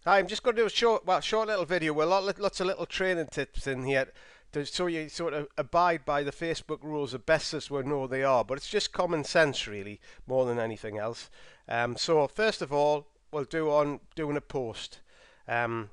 Hi, I'm just going to do a short little video with lots of little training tips in here so you sort of abide by the Facebook rules as best as we know they are. But it's just common sense, really, more than anything else. So first of all, we'll do on doing a post. Um,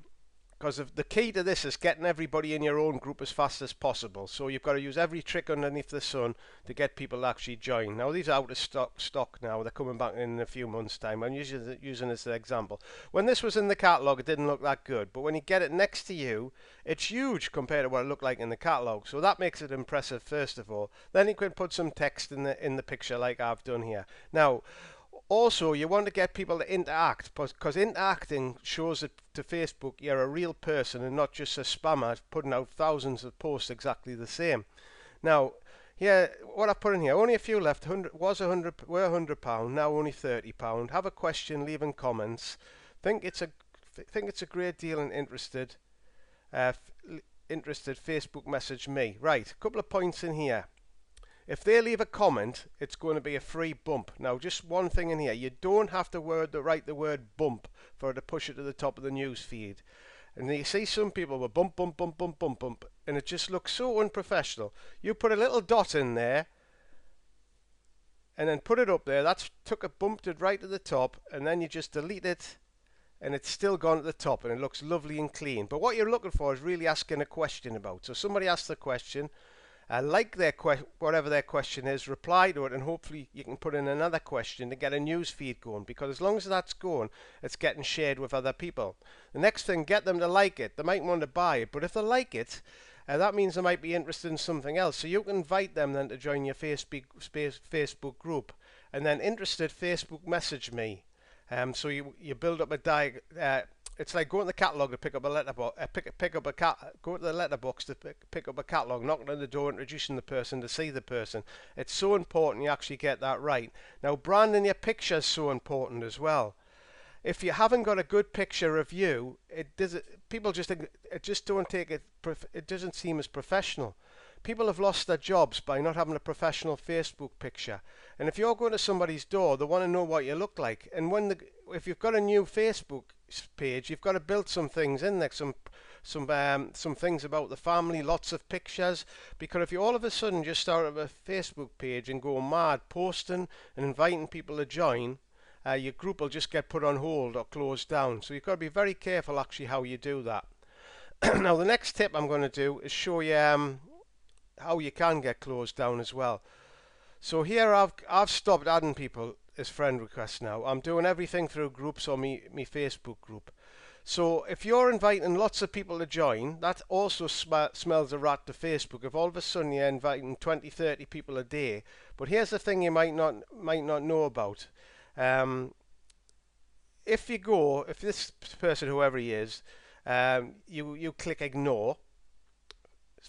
because the key to this is getting everybody in your own group as fast as possible. So you've got to use every trick underneath the sun to get people to actually join. Now these are out of stock now. They're coming back in a few months' time. I'm using this as an example. When this was in the catalogue, it didn't look that good. But when you get it next to you, it's huge compared to what it looked like in the catalogue. So that makes it impressive, first of all. Then you can put some text in the picture like I've done here. Now, also, you want to get people to interact because interacting shows it to Facebook you're a real person and not just a spammer putting out thousands of posts exactly the same. Now, here, what I put in here, only a few left. 100 was 100, were £100, now only £30. Have a question, leave in comments. Think it's a think it's a great deal and interested. Uh, interested, Facebook message me. Right, a couple of points in here. If they leave a comment, it's going to be a free bump. Now, just one thing in here. You don't have to write the word bump for it to push it to the top of the news feed. And you see some people with bump, bump, bump, bump, bump, bump, and it just looks so unprofessional. You put a little dot in there, and then put it up there. That's bumped it right to the top, and then you just delete it, and it's still gone to the top, and it looks lovely and clean. But what you're looking for is really asking a question about. So somebody asks the question, like whatever their question is, reply to it, and hopefully you can put in another question to get a news feed going, because as long as that's going, it's getting shared with other people. The next thing, get them to like it. They might want to buy it, but if they like it, that means they might be interested in something else. So you can invite them then to join your Facebook group, and then interested, Facebook message me. So you build up a it's like going to the catalogue to pick up a letterbox. Go to the letterbox to pick up a catalogue, knocking on the door, introducing the person to see the person. It's so important you actually get that right. Now, branding your picture is so important as well. If you haven't got a good picture of you, people just it just don't take it. It doesn't seem as professional. People have lost their jobs by not having a professional Facebook picture. And if you're going to somebody's door, they want to know what you look like. And if you've got a new Facebook page, you've got to build some things in there, some things about the family, lots of pictures. Because if you all of a sudden just start up a Facebook page and go mad posting and inviting people to join, your group will just get put on hold or closed down. So you've got to be very careful actually how you do that. Now the next tip I'm going to do is show you how you can get closed down as well. So here I've stopped adding people as friend requests now. I'm doing everything through groups or me Facebook group. So if you're inviting lots of people to join, that also smells a rat to Facebook. If all of a sudden you're inviting 20, 30 people a day. But here's the thing you might not know about. If this person, whoever he is, you click ignore,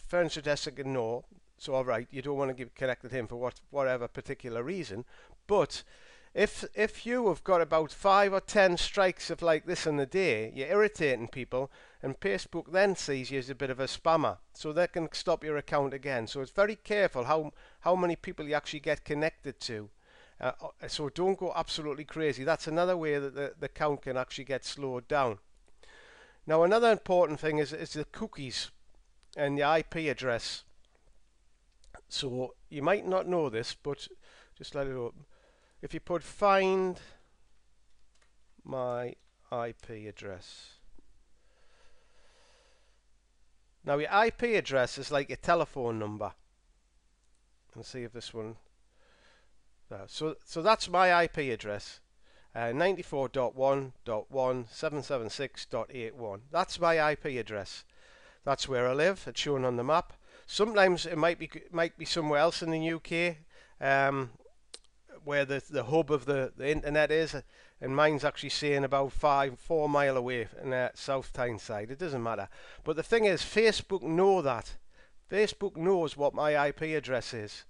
friend suggests ignore. So all right, you don't want to get connected to him for whatever particular reason. But if you have got about 5 or 10 strikes of like this in the day, you're irritating people, and Facebook then sees you as a bit of a spammer, so they can stop your account again. So it's very careful how many people you actually get connected to. So don't go absolutely crazy. That's another way that the account can actually get slowed down. Now another important thing is the cookies and the IP address. So you might not know this, but just let it open. If you put find my IP address. Now your IP address is like your telephone number. Let's see if this one. So that's my IP address. 94.1.1.776.81. That's my IP address. That's where I live. It's shown on the map. Sometimes it might be somewhere else in the UK, where the hub of the internet is, and mine's actually saying about 4 miles away in the South Tyneside. It doesn't matter. But the thing is, Facebook know that. Facebook knows what my IP address is.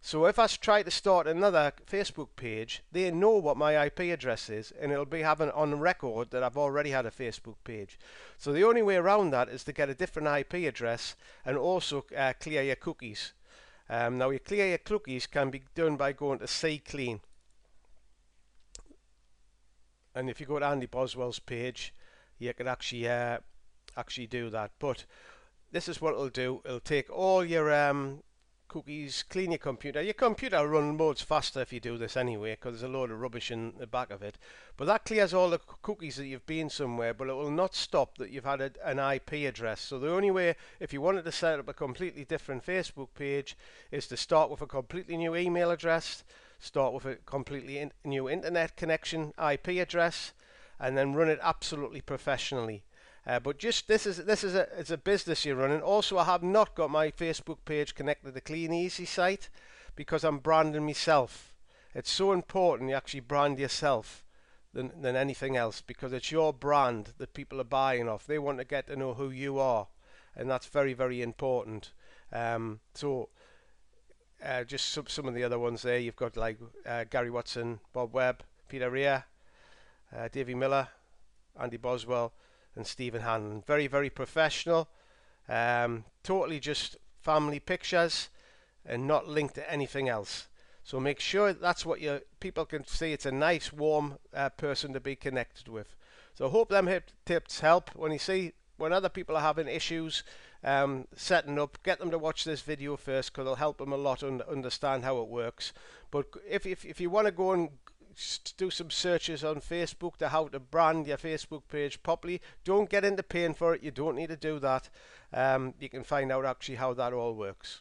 So if I try to start another Facebook page, they know what my IP address is, and it'll be having on record that I've already had a Facebook page. So the only way around that is to get a different IP address and also clear your cookies. Now you clear your cookies can be done by going to CClean. And if you go to Andy Boswell's page, you can actually do that. But this is what it'll do. It'll take all your cookies, clean your computer. Your computer will run loads faster if you do this anyway, because there's a load of rubbish in the back of it. But that clears all the cookies that you've been somewhere, but it will not stop that you've had an IP address. So the only way, if you wanted to set up a completely different Facebook page, is to start with a completely new email address, start with a completely new internet connection IP address, and then run it absolutely professionally. But just this is it's a business you're running. Also, I have not got my Facebook page connected to the Clean Easy site because I'm branding myself. It's so important you actually brand yourself than anything else, because it's your brand that people are buying off. They want to get to know who you are, and that's very, very important. Just some of the other ones there. You've got like Gary Watson, Bob Webb, Peter Rea, Davey Miller, Andy Boswell, and Stephen Hanlon. Very, very professional. Totally just family pictures and not linked to anything else. So make sure that's what your people can see. It's a nice, warm person to be connected with. So I hope them tips help. When other people are having issues setting up, get them to watch this video first, because it'll help them a lot understand how it works. But if you want to go and do some searches on Facebook to how to brand your Facebook page properly, don't get into paying for it. You don't need to do that. You can find out actually how that all works.